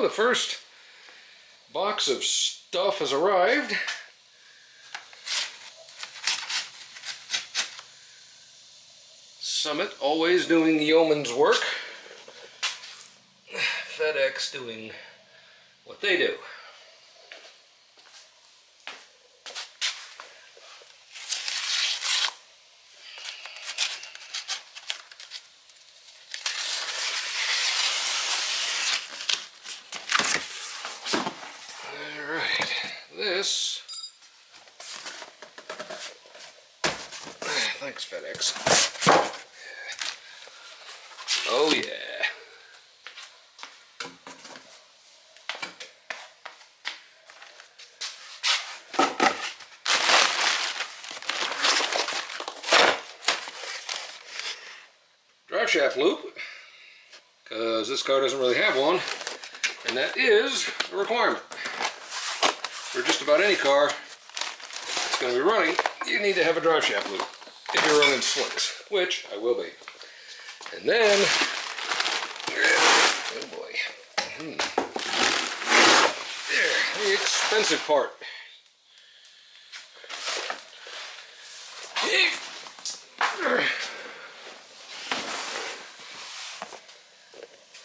the first box of stuff has arrived. Summit always doing yeoman's work. FedEx doing what they do. This, thanks FedEx. Oh yeah. Drive shaft loop, because this car doesn't really have one, and that is a requirement. For just about any car that's going to be running, you need to have a drive shaft loop if you're running slicks, which I will be. And then, oh boy, there, the expensive part.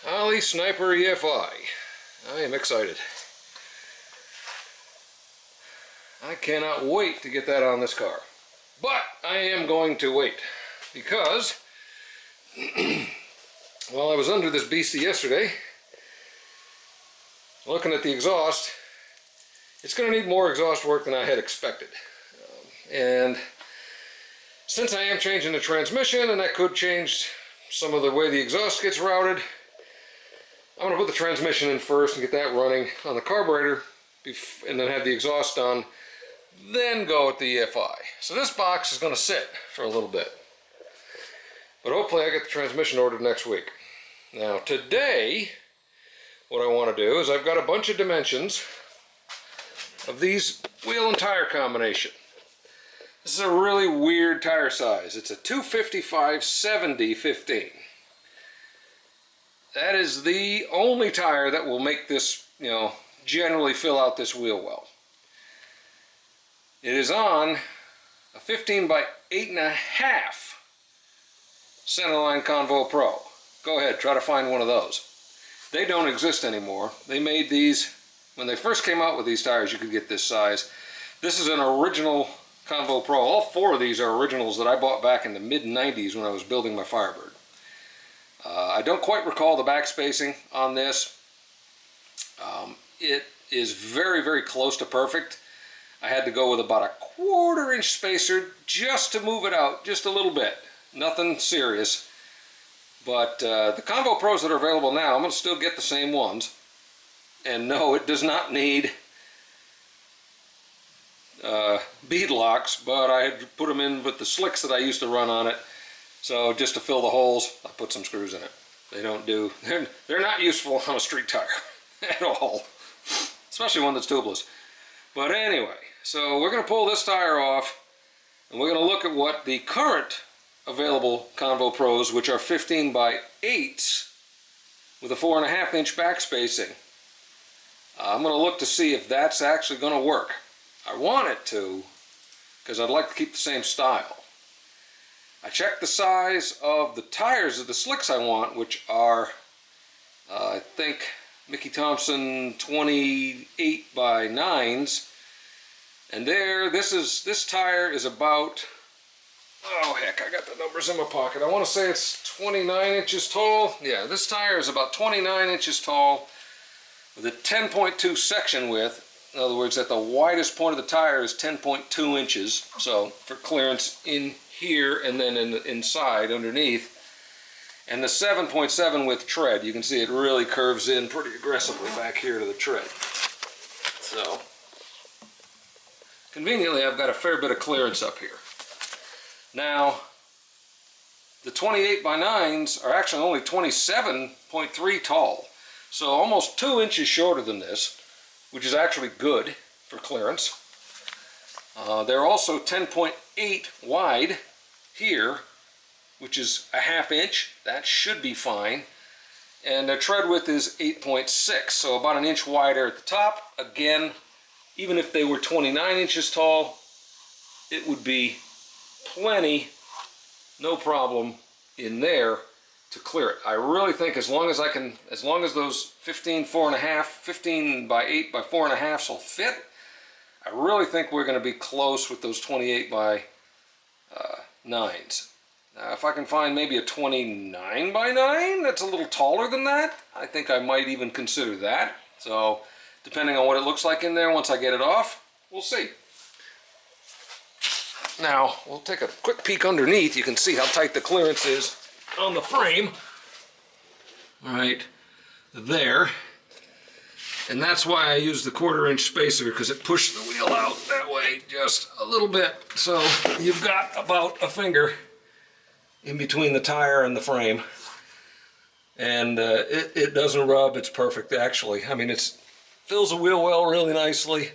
Holley Sniper EFI. I am excited. I cannot wait to get that on this car. But I am going to wait because while I was under this beastie yesterday, looking at the exhaust, it's going to need more exhaust work than I had expected. And since I am changing the transmission, and that could change some of the way the exhaust gets routed, I'm going to put the transmission in first and get that running on the carburetor, and then have the exhaust done, then go with the EFI. So this box is going to sit for a little bit. But hopefully I get the transmission ordered next week. Now today, what I want to do is I've got a bunch of dimensions of these wheel and tire combination. This is a really weird tire size. It's a 255/70/15. That is the only tire that will make this, generally fill out this wheel well. It is on a 15x8.5 Centerline Convo Pro. Go ahead, try to find one of those. They don't exist anymore. They made these, when they first came out with these tires, you could get this size. This is an original Convo Pro. All four of these are originals that I bought back in the mid-90s when I was building my Firebird. I don't quite recall the back spacing on this. It is very, very close to perfect. I had to go with about a 1/4 inch spacer just to move it out just a little bit. Nothing serious. But the Convo Pros that are available now, I'm going to still get the same ones. And no, it does not need bead locks, but I had put them in with the slicks that I used to run on it. So just to fill the holes, I put some screws in it. They don't do, they're not useful on a street tire at all, especially one that's tubeless. But anyway, so we're going to pull this tire off, and we're going to look at what the current available Convo Pros, which are 15x8s with a 4.5 inch back spacing. I'm going to look to see if that's actually going to work. I want it to, because I'd like to keep the same style. I checked the size of the tires of the slicks I want, which are, I think, Mickey Thompson 28x9s. And this tire is about, oh heck, I got the numbers in my pocket. I want to say it's 29 inches tall. Yeah, this tire is about 29 inches tall with a 10.2 section width. In other words, at the widest point of the tire is 10.2 inches. So for clearance in here and then inside underneath. And the 7.7 width tread, you can see it really curves in pretty aggressively back here to the tread. So conveniently, I've got a fair bit of clearance up here. Now, the 28x9s are actually only 27.3 tall, so almost 2 inches shorter than this, which is actually good for clearance. They're also 10.8 wide here, which is a 1/2 inch. That should be fine. and their tread width is 8.6, so about an inch wider at the top. Again, even if they were 29 inches tall, it would be plenty, no problem, in there to clear it. I really think as long as those 15 by 8 by 4.5 will fit, I really think we're going to be close with those 28 by 9s. Now, if I can find maybe a 29 by 9 that's a little taller than that, I think I might even consider that. So, depending on what it looks like in there once I get it off, we'll see. Now, we'll take a quick peek underneath. You can see how tight the clearance is on the frame. Right there. And that's why I use the 1/4 inch spacer, because it pushed the wheel out that way just a little bit. So you've got about a finger in between the tire and the frame. And it doesn't rub, it's perfect actually. I mean, it fills the wheel well really nicely.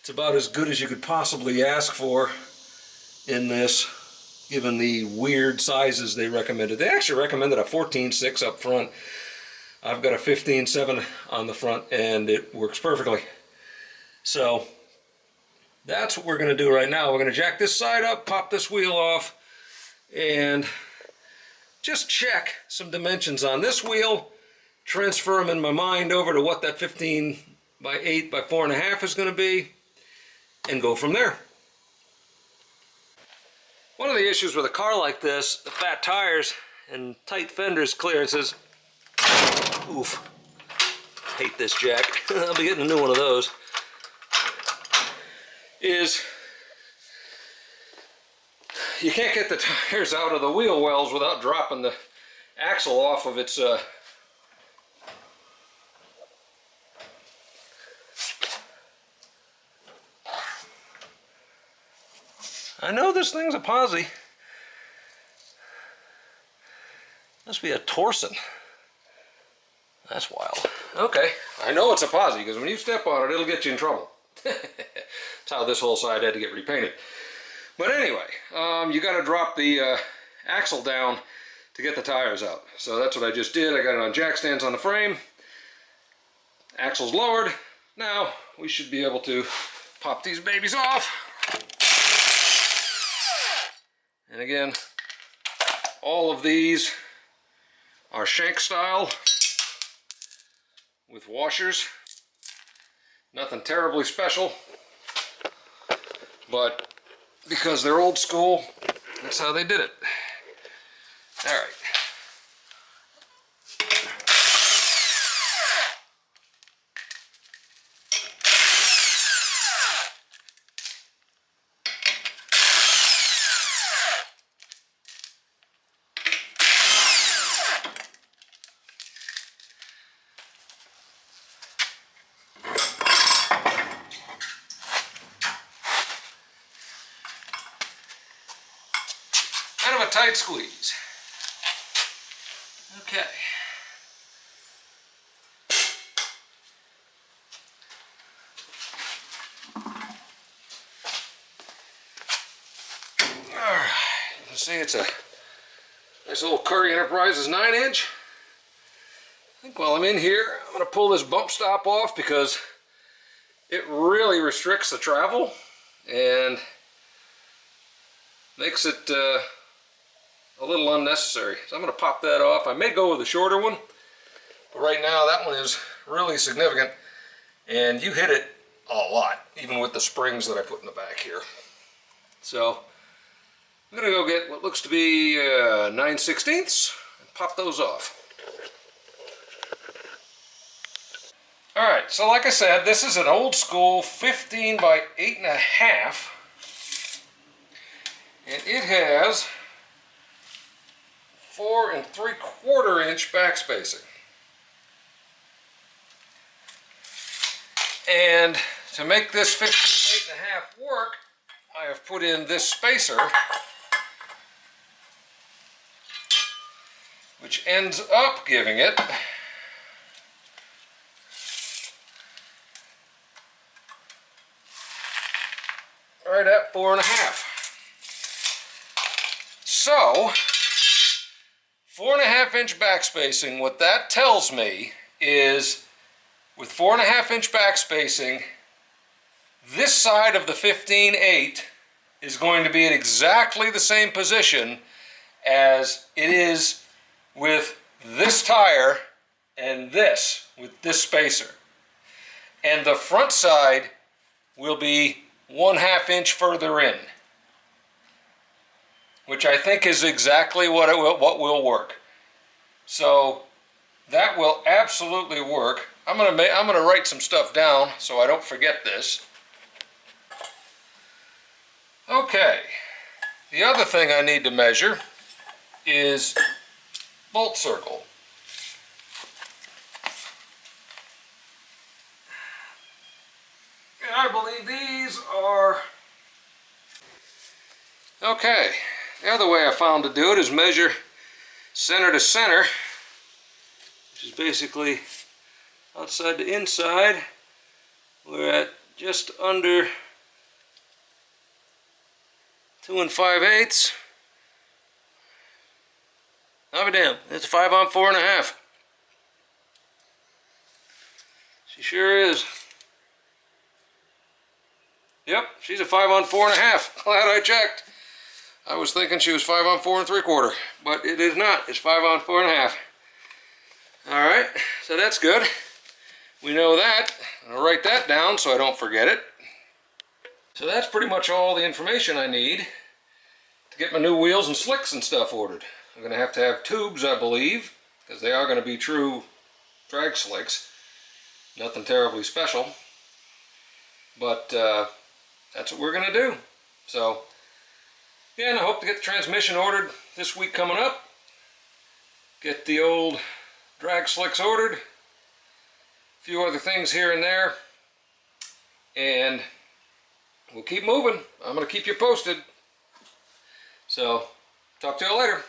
It's about as good as you could possibly ask for in this, given the weird sizes they recommended. They actually recommended a 14.6 up front. I've got a 15.7 on the front, and it works perfectly. So that's what we're going to do right now. We're going to jack this side up, pop this wheel off, and just check some dimensions on this wheel, transfer them in my mind over to what that 15 by 8 by 4.5 is going to be, and go from there. One of the issues with a car like this, the fat tires and tight fenders clearances, oof, hate this jack, I'll be getting a new one of those, is you can't get the tires out of the wheel wells without dropping the axle off of its I know this thing's a posi. Must be a Torsen. That's wild. Okay, I know it's a posi because when you step on it, it'll get you in trouble. That's how this whole side had to get repainted. But anyway, you got to drop the axle down to get the tires out. So that's what I just did. I got it on jack stands on the frame. Axle's lowered. Now we should be able to pop these babies off. And again, all of these are shank style with washers. Nothing terribly special, but because they're old school, that's how they did it. All right. Kind of a tight squeeze. Okay. Alright, you can see it's a nice little Curry Enterprises 9-inch. I think while I'm in here, I'm going to pull this bump stop off because it really restricts the travel and makes it a little unnecessary. So I'm going to pop that off. I may go with a shorter one, but right now that one is really significant, and you hit it a lot, even with the springs that I put in the back here. So I'm going to go get what looks to be 9/16 and pop those off. Alright, so like I said, this is an old school 15 by 8.5, and it has 4 3/4 inch back spacing. And to make this 15 8.5 work, I have put in this spacer, which ends up giving it right at 4.5. So 4.5 inch back spacing, what that tells me is with 4.5 inch back spacing, this side of the 15/8 is going to be at exactly the same position as it is with this tire and this, with this spacer. And the front side will be 1/2 inch further in, which I think is exactly what will work. So that will absolutely work. I'm gonna write some stuff down so I don't forget this. Okay, the other thing I need to measure is bolt circle. And I believe these are... Okay, the other way I found to do it is measure center to center, which is basically outside to inside. We're at just under 2 5/8. I'll be damned, it's 5 on 4.5. She sure is. Yep, she's a 5 on 4.5. Glad I checked. I was thinking she was 5 on 4 3/4, but it is not. It's 5 on 4.5. All right, so that's good. We know that. I'll write that down so I don't forget it. So that's pretty much all the information I need to get my new wheels and slicks and stuff ordered. I'm going to have tubes, I believe, because they are going to be true drag slicks. Nothing terribly special, but that's what we're going to do. So, yeah, and I hope to get the transmission ordered this week coming up. Get the old drag slicks ordered. A few other things here and there. And we'll keep moving. I'm going to keep you posted. So, talk to you later.